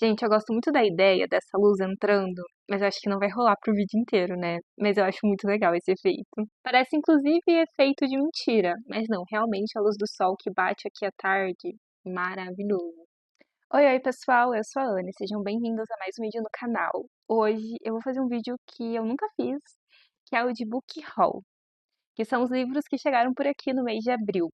Gente, eu gosto muito da ideia dessa luz entrando, mas eu acho que não vai rolar pro vídeo inteiro, né? Mas eu acho muito legal esse efeito. Parece inclusive efeito de mentira, mas não, realmente a luz do sol que bate aqui à tarde, maravilhoso. Oi, oi pessoal, eu sou a Anne, sejam bem-vindos a mais um vídeo no canal. Hoje eu vou fazer um vídeo que eu nunca fiz, que é o de book haul, que são os livros que chegaram por aqui no mês de abril.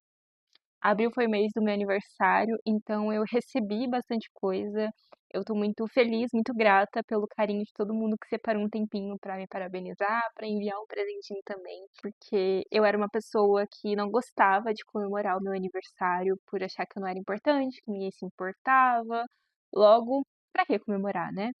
Abril foi o mês do meu aniversário, então eu recebi bastante coisa. Eu tô muito feliz, muito grata pelo carinho de todo mundo que separou um tempinho pra me parabenizar, pra enviar um presentinho também, porque eu era uma pessoa que não gostava de comemorar o meu aniversário por achar que eu não era importante, que ninguém se importava. Logo, pra que comemorar, né?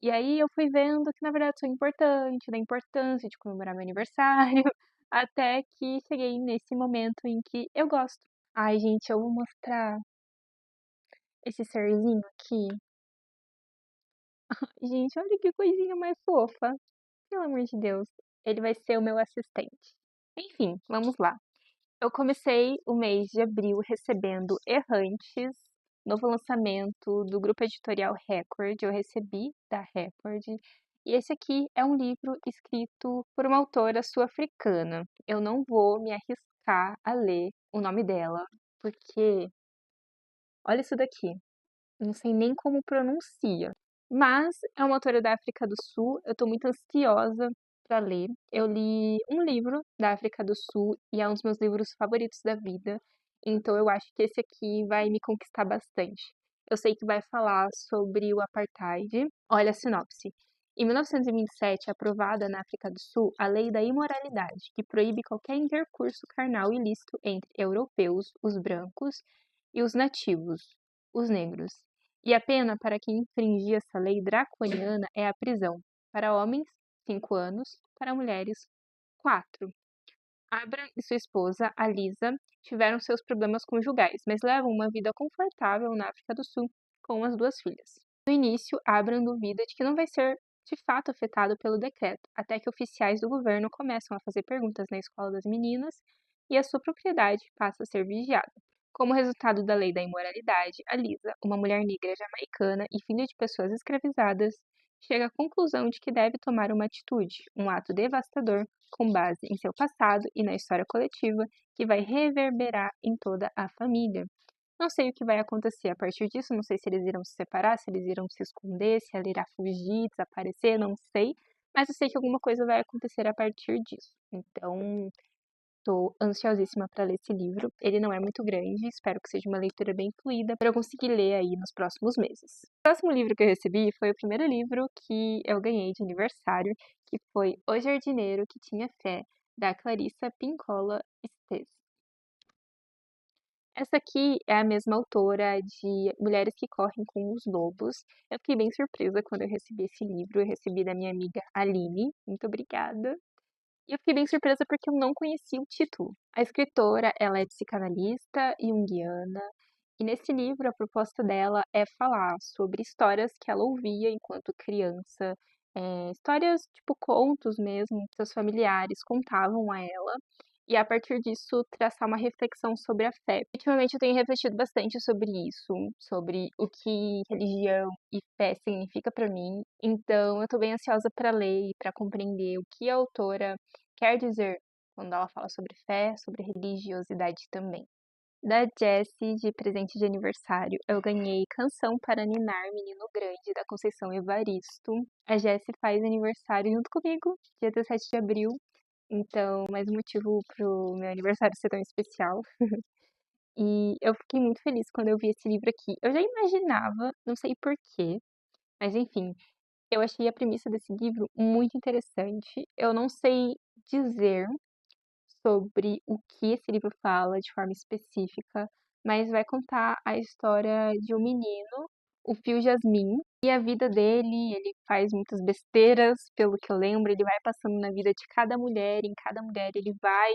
E aí eu fui vendo que na verdade sou importante, da importância de comemorar meu aniversário, até que cheguei nesse momento em que eu gosto. Ai, gente, eu vou mostrar esse serzinho aqui. Gente, olha que coisinha mais fofa. Pelo amor de Deus. Ele vai ser o meu assistente. Enfim, vamos lá. Eu comecei o mês de abril recebendo Errantes, novo lançamento do grupo editorial Record. Eu recebi da Record. E esse aqui é um livro escrito por uma autora sul-africana. Eu não vou me arriscar a ler o nome dela, porque olha isso daqui. Não sei nem como pronuncia. Mas é uma autora da África do Sul. Eu tô muito ansiosa para ler. Eu li um livro da África do Sul e é um dos meus livros favoritos da vida. Então eu acho que esse aqui vai me conquistar bastante. Eu sei que vai falar sobre o apartheid. Olha a sinopse. Em 1927, é aprovada na África do Sul a Lei da Imoralidade, que proíbe qualquer intercurso carnal ilícito entre europeus, os brancos, e os nativos, os negros. E a pena para quem infringir essa lei draconiana é a prisão. Para homens, 5 anos. Para mulheres, 4. Abram e sua esposa, a Lisa, tiveram seus problemas conjugais, mas levam uma vida confortável na África do Sul com as duas filhas. No início, Abram duvida de que não vai ser de fato afetado pelo decreto, até que oficiais do governo começam a fazer perguntas na escola das meninas e a sua propriedade passa a ser vigiada. Como resultado da lei da imoralidade, a Lisa, uma mulher negra jamaicana e filha de pessoas escravizadas, chega à conclusão de que deve tomar uma atitude, um ato devastador, com base em seu passado e na história coletiva, que vai reverberar em toda a família. Não sei o que vai acontecer a partir disso, não sei se eles irão se separar, se eles irão se esconder, se ela irá fugir, desaparecer, não sei, mas eu sei que alguma coisa vai acontecer a partir disso. Então, estou ansiosíssima para ler esse livro. Ele não é muito grande, espero que seja uma leitura bem fluida para eu conseguir ler aí nos próximos meses. O próximo livro que eu recebi foi o primeiro livro que eu ganhei de aniversário, que foi O Jardineiro que Tinha Fé, da Clarissa Pinkola Estes. Essa aqui é a mesma autora de Mulheres que Correm com os Lobos. Eu fiquei bem surpresa quando eu recebi esse livro. Eu recebi da minha amiga Aline. Muito obrigada. E eu fiquei bem surpresa porque eu não conhecia o título. A escritora, ela é psicanalista e junguiana, e nesse livro a proposta dela é falar sobre histórias que ela ouvia enquanto criança, histórias tipo contos mesmo, que seus familiares contavam a ela, e a partir disso traçar uma reflexão sobre a fé. Ultimamente eu tenho refletido bastante sobre isso, sobre o que religião e fé significa para mim, então eu tô bem ansiosa para ler e para compreender o que a autora quer dizer quando ela fala sobre fé, sobre religiosidade também. Da Jessie, de presente de aniversário, eu ganhei Canção para Ninar Menino Grande, da Conceição Evaristo. A Jessie faz aniversário junto comigo, dia 17 de abril, então mais um motivo pro meu aniversário ser tão especial. E eu fiquei muito feliz quando eu vi esse livro aqui. Eu já imaginava, não sei porquê, mas enfim, eu achei a premissa desse livro muito interessante. Eu não sei dizer sobre o que esse livro fala de forma específica, mas vai contar a história de um menino, o Fio Jasmin, e a vida dele, ele faz muitas besteiras, pelo que eu lembro, ele vai passando na vida de cada mulher, em cada mulher ele vai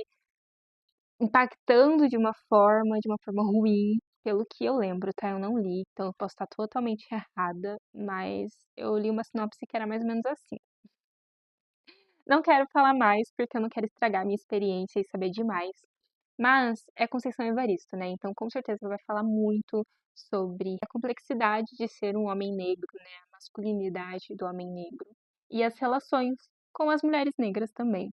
impactando de uma forma ruim, pelo que eu lembro, tá? Eu não li, então eu posso estar totalmente errada, mas eu li uma sinopse que era mais ou menos assim. Não quero falar mais porque eu não quero estragar minha experiência e saber demais. Mas é Conceição Evaristo, né? Então, com certeza, ela vai falar muito sobre a complexidade de ser um homem negro, né? A masculinidade do homem negro e as relações com as mulheres negras também.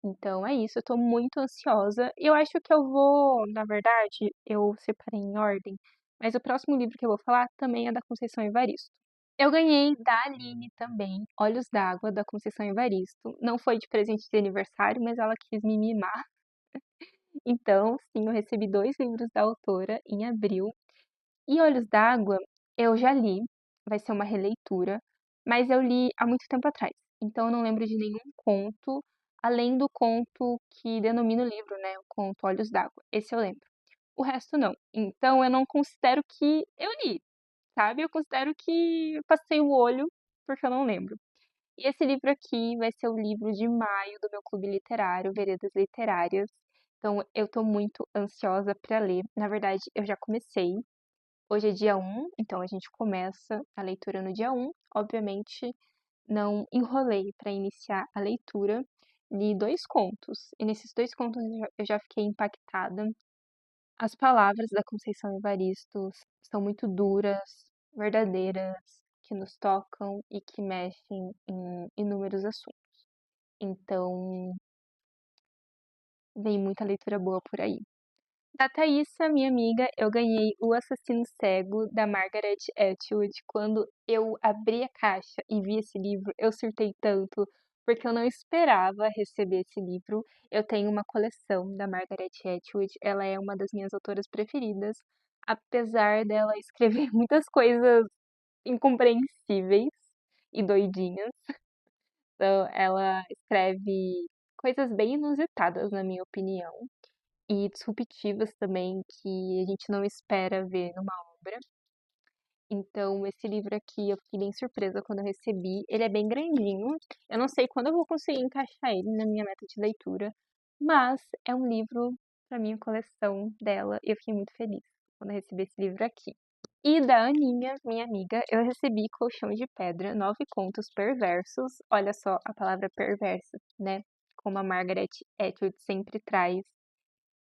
Então é isso, eu tô muito ansiosa. Eu acho que eu vou, na verdade, eu separei em ordem, mas o próximo livro que eu vou falar também é da Conceição Evaristo. Eu ganhei da Aline também, Olhos d'Água, da Conceição Evaristo. Não foi de presente de aniversário, mas ela quis me mimar. Então, sim, eu recebi dois livros da autora em abril. E Olhos d'Água, eu já li, vai ser uma releitura, mas eu li há muito tempo atrás. Então eu não lembro de nenhum conto, além do conto que denomina o livro, né? O conto Olhos d'Água. Esse eu lembro. O resto não. Então eu não considero que eu li, sabe? Eu considero que eu passei o olho porque eu não lembro. E esse livro aqui vai ser o livro de maio do meu clube literário, Veredas Literárias. Então eu tô muito ansiosa para ler. Na verdade, eu já comecei. Hoje é dia 1, então a gente começa a leitura no dia 1. Obviamente, não enrolei para iniciar a leitura. Li dois contos, e nesses dois contos eu já fiquei impactada. As palavras da Conceição Evaristo são muito duras, verdadeiras, que nos tocam e que mexem em inúmeros assuntos. Então, vem muita leitura boa por aí. Da Thaísa, minha amiga, eu ganhei O Assassino Cego, da Margaret Atwood. Quando eu abri a caixa e vi esse livro, eu surtei tanto, porque eu não esperava receber esse livro. Eu tenho uma coleção da Margaret Atwood, ela é uma das minhas autoras preferidas, apesar dela escrever muitas coisas incompreensíveis e doidinhas. Então, ela escreve coisas bem inusitadas, na minha opinião e disruptivas também que a gente não espera ver numa obra. Então, esse livro aqui eu fiquei bem surpresa quando eu recebi. Ele é bem grandinho. Eu não sei quando eu vou conseguir encaixar ele na minha meta de leitura, mas é um livro para minha coleção dela e eu fiquei muito feliz quando eu recebi esse livro aqui. E da Aninha, minha amiga, eu recebi Colchão de Pedra, 9 contos perversos. Olha só a palavra perversa, né? Como a Margaret Atwood sempre traz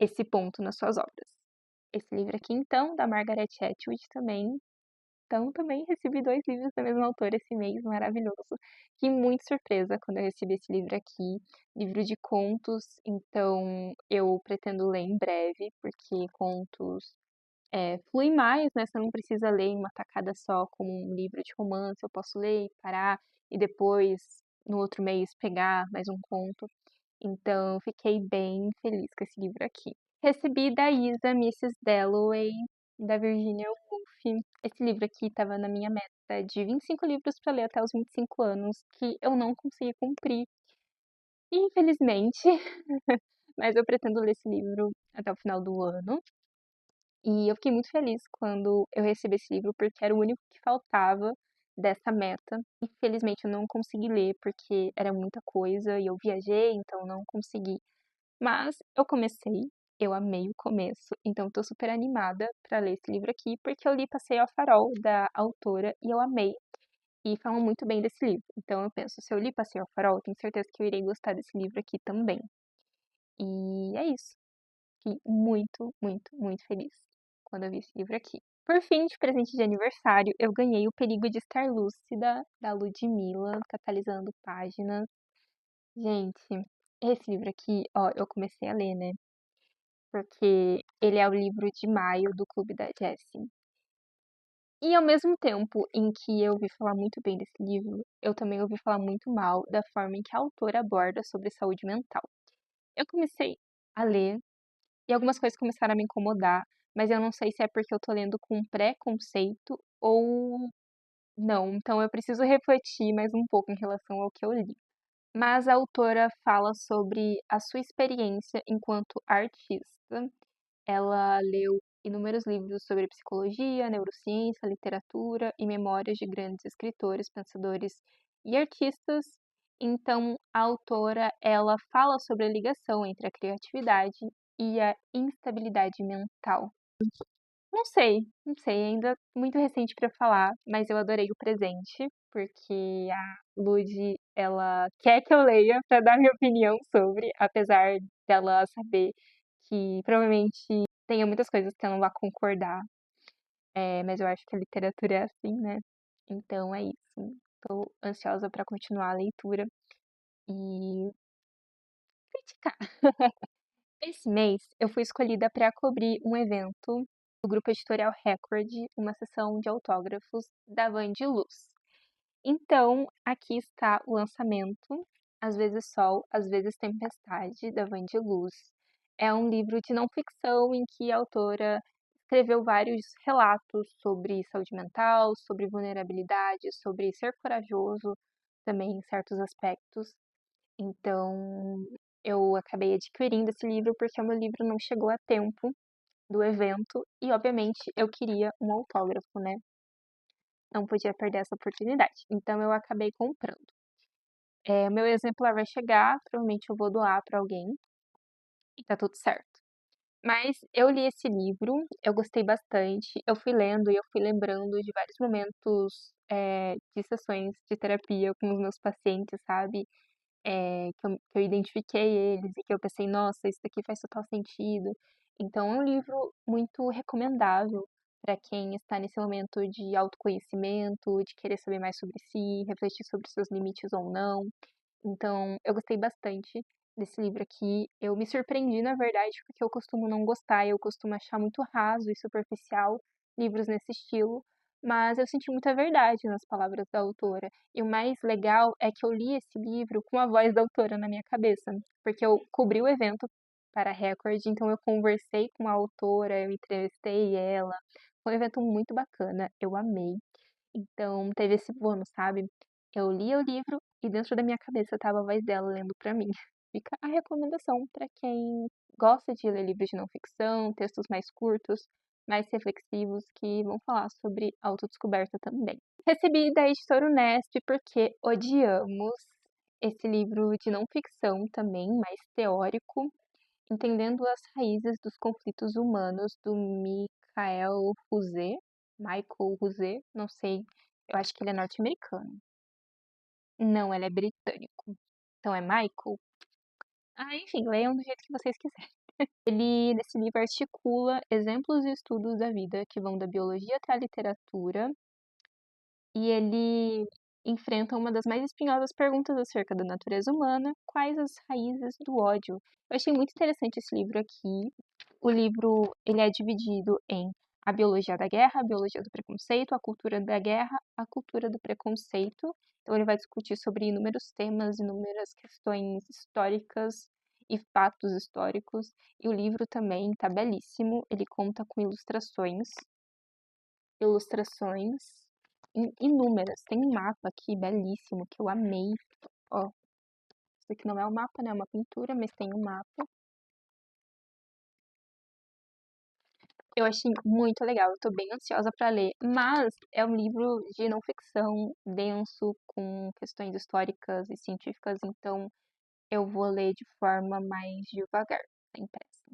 esse ponto nas suas obras. Esse livro aqui, então, da Margaret Atwood também. Então, também recebi dois livros da mesma autora esse mês, maravilhoso. Fiquei muito surpresa quando eu recebi esse livro aqui. Livro de contos, então eu pretendo ler em breve, porque contos fluem mais, né? Você não precisa ler em uma tacada só, como um livro de romance. Eu posso ler e parar, e depois, no outro mês, pegar mais um conto. Então, eu fiquei bem feliz com esse livro aqui. Recebi da Isa Mrs. Dalloway, da Virginia Woolf. Esse livro aqui estava na minha meta de 25 livros para ler até os 25 anos, que eu não consegui cumprir, infelizmente. Mas eu pretendo ler esse livro até o final do ano. E eu fiquei muito feliz quando eu recebi esse livro, porque era o único que faltava dessa meta. Infelizmente eu não consegui ler, porque era muita coisa e eu viajei, então não consegui. Mas eu comecei, eu amei o começo, então tô super animada pra ler esse livro aqui, porque eu li Passeio ao Farol, da autora, e eu amei. E falam muito bem desse livro. Então eu penso, se eu li Passeio ao Farol, tenho certeza que eu irei gostar desse livro aqui também. E é isso. Fiquei muito, muito, muito feliz quando eu vi esse livro aqui. Por fim, de presente de aniversário, eu ganhei O Perigo de Estar Lúcida, da Ludmilla, Catalisando Páginas. Gente, esse livro aqui, ó, eu comecei a ler, né? Porque ele é o livro de maio do Clube da Jessie. E ao mesmo tempo em que eu ouvi falar muito bem desse livro, eu também ouvi falar muito mal da forma em que a autora aborda sobre saúde mental. Eu comecei a ler e algumas coisas começaram a me incomodar, mas eu não sei se é porque eu tô lendo com preconceito ou não. Então eu preciso refletir mais um pouco em relação ao que eu li. Mas a autora fala sobre a sua experiência enquanto artista. Ela leu inúmeros livros sobre psicologia, neurociência, literatura e memórias de grandes escritores, pensadores e artistas. Então, a autora, ela fala sobre a ligação entre a criatividade e a instabilidade mental. Não sei, ainda muito recente para falar, mas eu adorei o presente, porque a Lud, ela quer que eu leia para dar minha opinião sobre, apesar dela saber que provavelmente tenha muitas coisas que eu não vá concordar, mas eu acho que a literatura é assim, né? Então é isso. Tô ansiosa para continuar a leitura e criticar. Esse mês eu fui escolhida para cobrir um evento do Grupo Editorial Record, uma sessão de autógrafos da Van de Luz. Então, aqui está o lançamento, Às vezes Sol, Às vezes Tempestade, da Van de Luz. É um livro de não ficção em que a autora escreveu vários relatos sobre saúde mental, sobre vulnerabilidade, sobre ser corajoso também em certos aspectos. Então, eu acabei adquirindo esse livro porque o meu livro não chegou a tempo do evento e, obviamente, eu queria um autógrafo, né? Não podia perder essa oportunidade. Então, eu acabei comprando. Meu exemplar vai chegar, provavelmente eu vou doar para alguém e tá tudo certo. Mas eu li esse livro, eu gostei bastante. Eu fui lendo e eu fui lembrando de vários momentos de sessões de terapia com os meus pacientes, sabe? Que eu identifiquei eles e que eu pensei, nossa, isso daqui faz total sentido. Então, é um livro muito recomendável para quem está nesse momento de autoconhecimento, de querer saber mais sobre si, refletir sobre seus limites ou não. Então, eu gostei bastante desse livro aqui. Eu me surpreendi, na verdade, porque eu costumo não gostar, eu costumo achar muito raso e superficial livros nesse estilo, mas eu senti muita verdade nas palavras da autora. E o mais legal é que eu li esse livro com a voz da autora na minha cabeça, porque eu cobri o evento para a Record, então eu conversei com a autora, eu entrevistei ela. Foi um evento muito bacana, eu amei. Então, teve esse bônus, sabe? Eu li o livro e dentro da minha cabeça tava a voz dela lendo pra mim. Fica a recomendação para quem gosta de ler livros de não ficção, textos mais curtos, mais reflexivos, que vão falar sobre autodescoberta também. Recebi da editora Unesp porque odiamos esse livro de não ficção também, mais teórico, Entendendo as Raízes dos Conflitos Humanos, do Michael Ruzet, não sei, eu acho que ele é norte-americano. Não, ele é britânico. Então é Michael? Ah, enfim, leiam do jeito que vocês quiserem. Ele, nesse livro, articula exemplos e estudos da vida que vão da biologia até a literatura, e ele enfrenta uma das mais espinhosas perguntas acerca da natureza humana: quais as raízes do ódio? Eu achei muito interessante esse livro aqui. O livro ele é dividido em a biologia da guerra, a biologia do preconceito, a cultura da guerra, a cultura do preconceito. Então ele vai discutir sobre inúmeros temas, inúmeras questões históricas e fatos históricos. E o livro também está belíssimo. Ele conta com ilustrações inúmeras. Tem um mapa aqui belíssimo que eu amei. Ó, isso aqui não é um mapa, né? É uma pintura, mas tem um mapa. Eu achei muito legal, eu tô bem ansiosa para ler, mas é um livro de não ficção, denso, com questões históricas e científicas, então eu vou ler de forma mais devagar, sem pressa.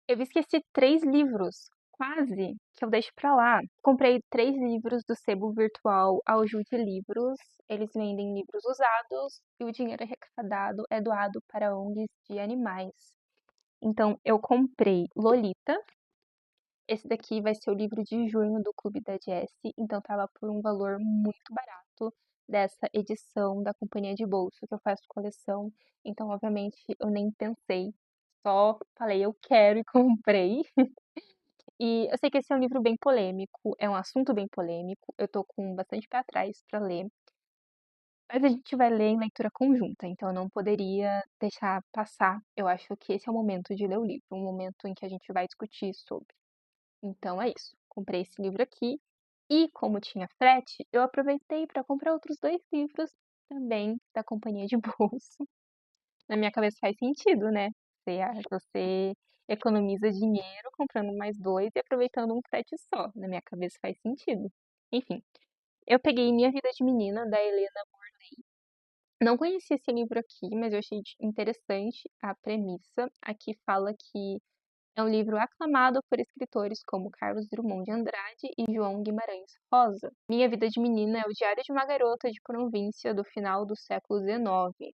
Eu esqueci 3 livros, quase, que eu deixo pra lá. Comprei 3 livros do Sebo Virtual Ajude Livros. Eles vendem livros usados e o dinheiro arrecadado é doado para ONGs de animais. Então, eu comprei Lolita. Esse daqui vai ser o livro de junho do Clube da Jessie, então tava por um valor muito barato dessa edição da Companhia de Bolso que eu faço coleção. Então, obviamente, eu nem pensei, só falei eu quero e comprei. E eu sei que esse é um livro bem polêmico, é um assunto bem polêmico, eu tô com bastante pé atrás pra ler, mas a gente vai ler em leitura conjunta, então eu não poderia deixar passar. Eu acho que esse é o momento de ler o livro, um momento em que a gente vai discutir sobre. Então é isso. Comprei esse livro aqui e, como tinha frete, eu aproveitei para comprar outros 2 livros também da companhia de bolso. Na minha cabeça faz sentido, né? Você economiza dinheiro comprando mais 2 e aproveitando um frete só. Na minha cabeça faz sentido. Enfim, eu peguei Minha Vida de Menina, da Helena. Não conhecia esse livro aqui, mas eu achei interessante a premissa. Aqui fala que é um livro aclamado por escritores como Carlos Drummond de Andrade e João Guimarães Rosa. Minha Vida de Menina é o diário de uma garota de província do final do século XIX.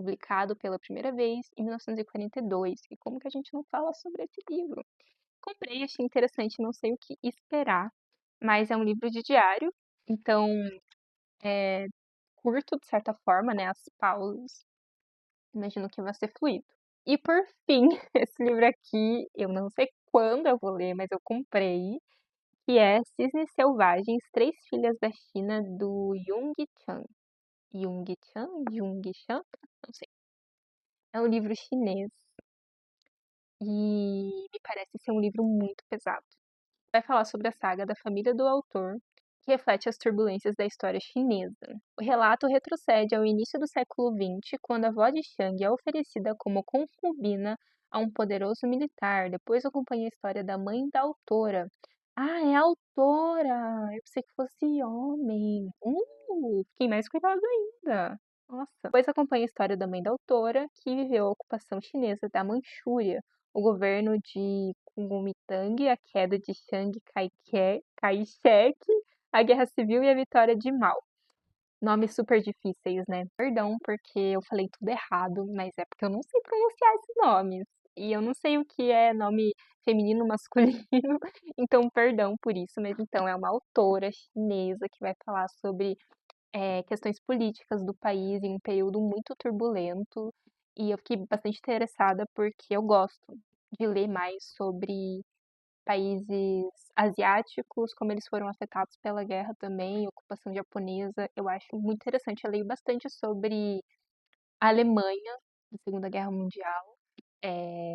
publicado pela primeira vez em 1942. E como que a gente não fala sobre esse livro? Comprei, achei interessante, não sei o que esperar, mas é um livro de diário, então é curto de certa forma, né? As pausas, imagino que vai ser fluido. E por fim, esse livro aqui, eu não sei quando eu vou ler, mas eu comprei, que é Cisnes Selvagens, Três Filhas da China, do Jung Chan. Jung Chan? Jung Chan? Não sei. É um livro chinês e me parece ser um livro muito pesado. Vai falar sobre a saga da família do autor, que reflete as turbulências da história chinesa. O relato retrocede ao início do século XX, quando a avó de Shang é oferecida como concubina a um poderoso militar. Depois acompanha a história da mãe da autora. Ah, é a autora! Eu pensei que fosse homem. Fiquei mais curiosa ainda. Nossa. Depois acompanha a história da mãe da autora, que viveu a ocupação chinesa da Manchúria, o governo de Kuomintang, a queda de Chiang Kai-shek, a guerra civil e a vitória de Mao. Nomes super difíceis, né? Perdão porque eu falei tudo errado, mas é porque eu não sei pronunciar esses nomes. E eu não sei o que é nome feminino, masculino, então perdão por isso. Mas então é uma autora chinesa que vai falar sobre questões políticas do país em um período muito turbulento. E eu fiquei bastante interessada porque eu gosto de ler mais sobre países asiáticos, como eles foram afetados pela guerra também, ocupação japonesa. Eu acho muito interessante. Eu leio bastante sobre a Alemanha, da Segunda Guerra Mundial,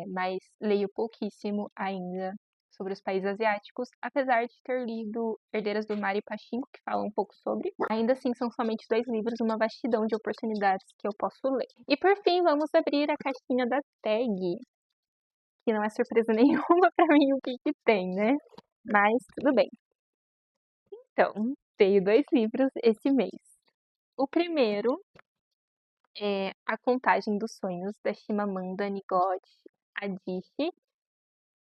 mas leio pouquíssimo ainda sobre os países asiáticos, apesar de ter lido Herdeiras do Mar e Pachinko, que falam um pouco sobre. Ainda assim, são somente dois livros, uma vastidão de oportunidades que eu posso ler. E por fim, vamos abrir a caixinha da tag, que não é surpresa nenhuma pra mim o que que tem, né? Mas tudo bem. Então, veio dois livros esse mês. O primeiro é A Contagem dos Sonhos, da Chimamanda Ngozi Adichie.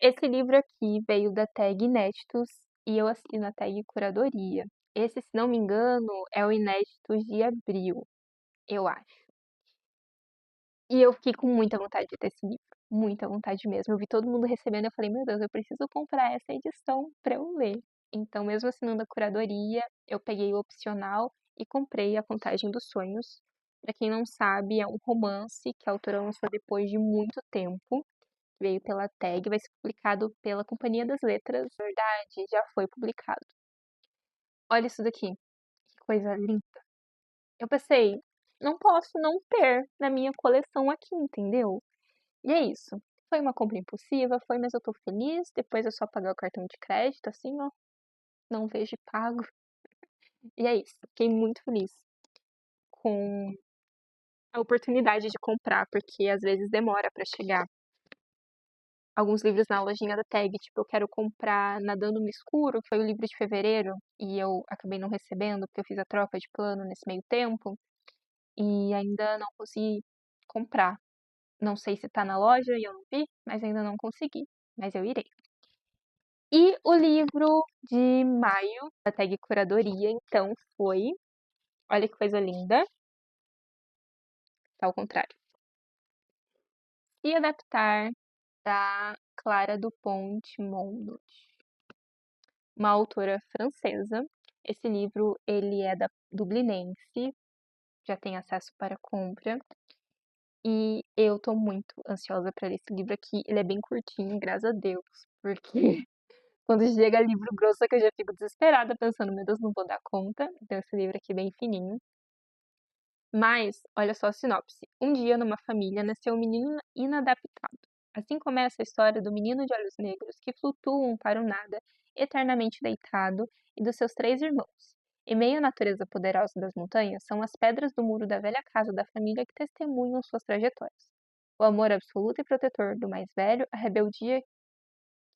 Esse livro aqui veio da tag Inéditos e eu assino a tag Curadoria. Esse, se não me engano, é o Inéditos de abril, eu acho. E eu fiquei com muita vontade de ter esse livro. Muita vontade mesmo. Eu vi todo mundo recebendo e eu falei, meu Deus, eu preciso comprar essa edição pra eu ler. Então, mesmo assinando a curadoria, eu peguei o opcional e comprei A Contagem dos Sonhos. Pra quem não sabe, é um romance que a autora lançou depois de muito tempo. Veio pela tag, vai ser publicado pela Companhia das Letras. Na verdade, já foi publicado. Olha isso daqui, que coisa linda. Eu pensei, não posso não ter na minha coleção aqui, entendeu? E é isso. Foi uma compra impulsiva, foi, mas eu tô feliz. Depois é só pagar o cartão de crédito, assim, ó. Não vejo pago. E é isso. Fiquei muito feliz com a oportunidade de comprar, porque às vezes demora pra chegar. Alguns livros na lojinha da Tag, tipo, eu quero comprar Nadando no Escuro, que foi o livro de fevereiro, e eu acabei não recebendo, porque eu fiz a troca de plano nesse meio tempo, e ainda não consegui comprar. Não sei se tá na loja e eu não vi, mas ainda não consegui. Mas eu irei. E o livro de maio, da tag Curadoria, então, foi. Olha que coisa linda. Tá ao contrário. Se adaptar, da Clara Dupont-Moreau, uma autora francesa. Esse livro, ele é da Dublinense, já tem acesso para compra. E eu tô muito ansiosa para ler esse livro aqui. Ele é bem curtinho, graças a Deus, porque quando chega livro grosso é que eu já fico desesperada, pensando, meu Deus, não vou dar conta. Então, esse livro aqui é bem fininho. Mas, olha só a sinopse. Um dia, numa família, nasceu um menino inadaptado. Assim começa a história do menino de olhos negros que flutuam para o nada, eternamente deitado, e dos seus três irmãos. Em meio à natureza poderosa das montanhas, são as pedras do muro da velha casa da família que testemunham suas trajetórias. O amor absoluto e protetor do mais velho, a rebeldia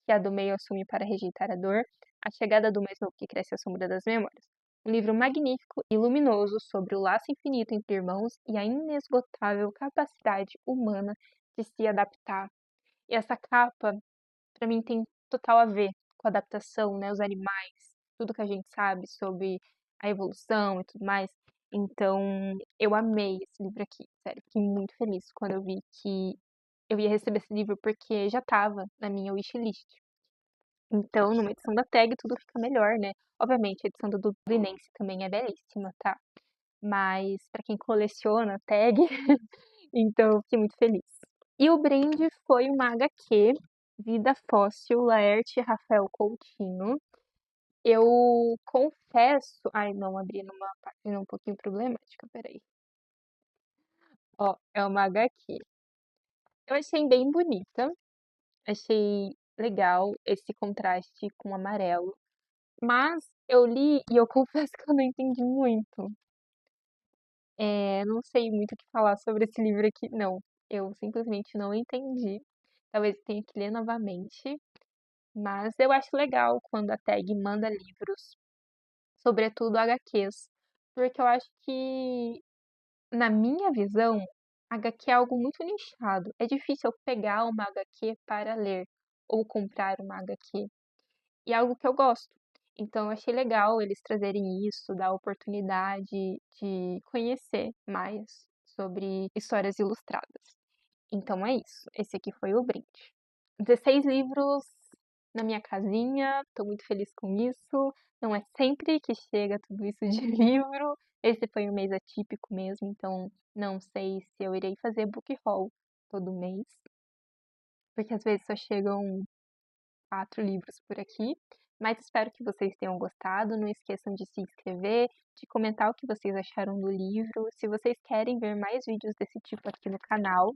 que a do meio assume para rejeitar a dor, a chegada do mais novo que cresce à sombra das memórias. Um livro magnífico e luminoso sobre o laço infinito entre irmãos e a inesgotável capacidade humana de se adaptar. E essa capa, para mim, tem total a ver com a adaptação, né? Os animais, tudo que a gente sabe sobre a evolução e tudo mais. Então, eu amei esse livro aqui, sério, fiquei muito feliz quando eu vi que eu ia receber esse livro porque já estava na minha wishlist. Então, numa edição da Tag, tudo fica melhor, né? Obviamente, a edição do Dublinense também é belíssima, tá? Mas pra quem coleciona Tag, então eu fiquei muito feliz. E o brinde foi uma HQ, Vida Fóssil, Laerte Rafael Coutinho. Eu confesso. Ai, não, abri numa página um pouquinho problemática, peraí. Ó, é uma HQ. Eu achei bem bonita, achei legal esse contraste com o amarelo. Mas eu li e eu confesso que eu não entendi muito. Não sei muito o que falar sobre esse livro aqui, não. Eu simplesmente não entendi. Talvez eu tenha que ler novamente. Mas eu acho legal quando a Tag manda livros, sobretudo HQs. Porque eu acho que, na minha visão, HQ é algo muito nichado. É difícil eu pegar uma HQ para ler ou comprar uma HQ. E é algo que eu gosto. Então, eu achei legal eles trazerem isso, dar a oportunidade de conhecer mais sobre histórias ilustradas. Então, é isso. Esse aqui foi o brinde. 16 livros na minha casinha, estou muito feliz com isso. Não é sempre que chega tudo isso de livro. Esse foi um mês atípico mesmo, então não sei se eu irei fazer book haul todo mês, porque às vezes só chegam 4 livros por aqui. Mas espero que vocês tenham gostado. Não esqueçam de se inscrever, de comentar o que vocês acharam do livro. Se vocês querem ver mais vídeos desse tipo aqui no canal.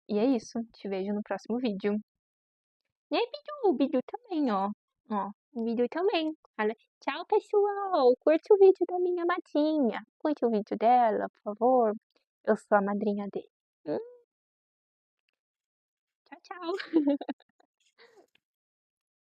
E é isso. Te vejo no próximo vídeo. E aí, o vídeo também, ó. Ó, o vídeo também. Fala, tchau, pessoal. Curte o vídeo da minha madrinha. Curte o vídeo dela, por favor. Eu sou a madrinha dele. Tchau, tchau.